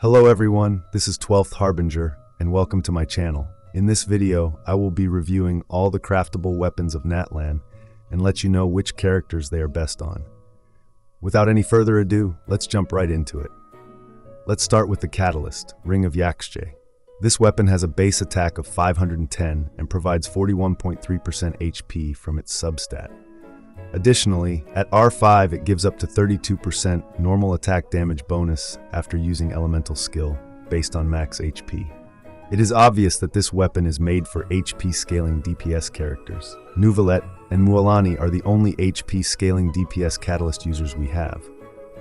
Hello everyone, this is 12th Harbinger, and welcome to my channel. In this video, I will be reviewing all the craftable weapons of Natlan and let you know which characters they are best on. Without any further ado, let's jump right into it. Let's start with the Catalyst, Ring of Yaxche. This weapon has a base attack of 510 and provides 41.3% HP from its substat. Additionally, at R5 it gives up to 32% normal attack damage bonus after using elemental skill, based on max HP. It is obvious that this weapon is made for HP scaling DPS characters. Neuvillette and Mualani are the only HP scaling DPS catalyst users we have.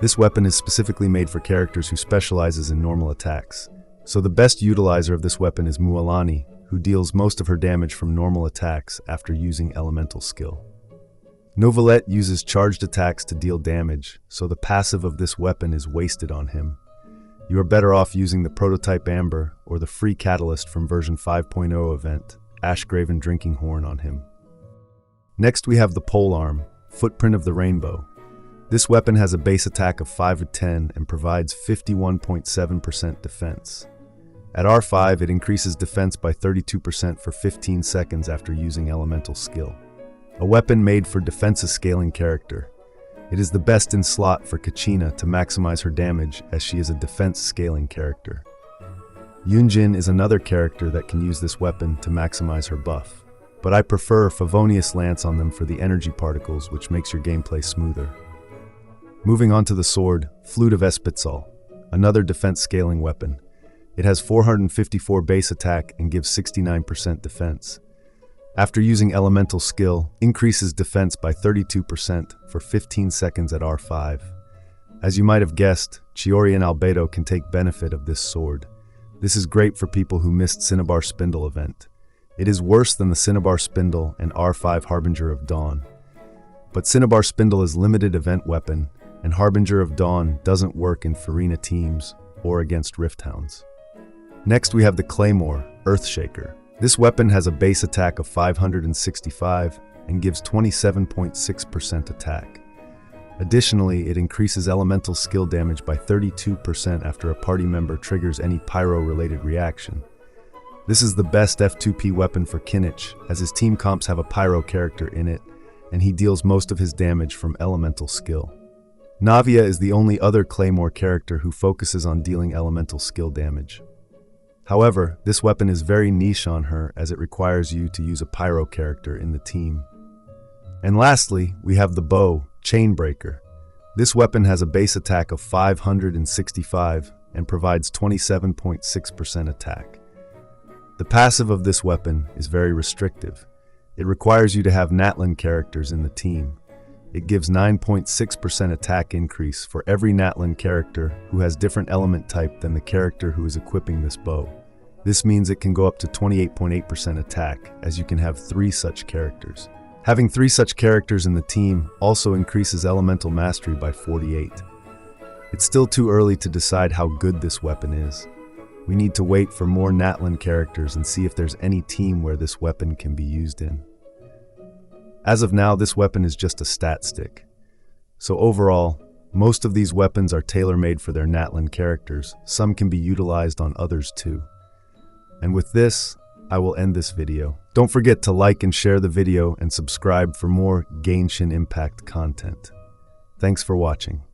This weapon is specifically made for characters who specializes in normal attacks. So the best utilizer of this weapon is Mualani, who deals most of her damage from normal attacks after using elemental skill. Neuvillette uses charged attacks to deal damage, so the passive of this weapon is wasted on him. You are better off using the Prototype Amber or the free Catalyst from version 5.0 event, Ashgraven Drinking Horn on him. Next we have the Polearm, Footprint of the Rainbow. This weapon has a base attack of 510 and provides 51.7% defense. At R5 it increases defense by 32% for 15 seconds after using elemental skill. A weapon made for defensive scaling character. It is the best in slot for Kachina to maximize her damage as she is a defense scaling character. Yunjin is another character that can use this weapon to maximize her buff, but I prefer Favonius Lance on them for the energy particles, which makes your gameplay smoother. Moving on to the sword, Flute of Ezpitzal, another defense scaling weapon. It has 454 base attack and gives 69% defense. After using elemental skill, increases defense by 32% for 15 seconds at R5. As you might have guessed, Chiori and Albedo can take benefit of this sword. This is great for people who missed Cinnabar Spindle event. It is worse than the Cinnabar Spindle and R5 Harbinger of Dawn. But Cinnabar Spindle is limited event weapon, and Harbinger of Dawn doesn't work in Farina teams or against Rift Hounds. Next we have the Claymore, Earthshaker. This weapon has a base attack of 565 and gives 27.6% attack. Additionally, it increases elemental skill damage by 32% after a party member triggers any pyro-related reaction. This is the best F2P weapon for Kinich, as his team comps have a pyro character in it, and he deals most of his damage from elemental skill. Navia is the only other Claymore character who focuses on dealing elemental skill damage. However, this weapon is very niche on her as it requires you to use a pyro character in the team. And lastly, we have the bow, Chainbreaker. This weapon has a base attack of 565 and provides 27.6% attack. The passive of this weapon is very restrictive. It requires you to have Natlan characters in the team. It gives 9.6% attack increase for every Natlan character who has different element type than the character who is equipping this bow. This means it can go up to 28.8% attack, as you can have 3 such characters. Having 3 such characters in the team also increases elemental mastery by 48. It's still too early to decide how good this weapon is. We need to wait for more Natlan characters and see if there's any team where this weapon can be used in. As of now, this weapon is just a stat stick. So overall, most of these weapons are tailor-made for their Natlan characters. Some can be utilized on others too. And with this, I will end this video. Don't forget to like and share the video and subscribe for more Genshin Impact content. Thanks for watching.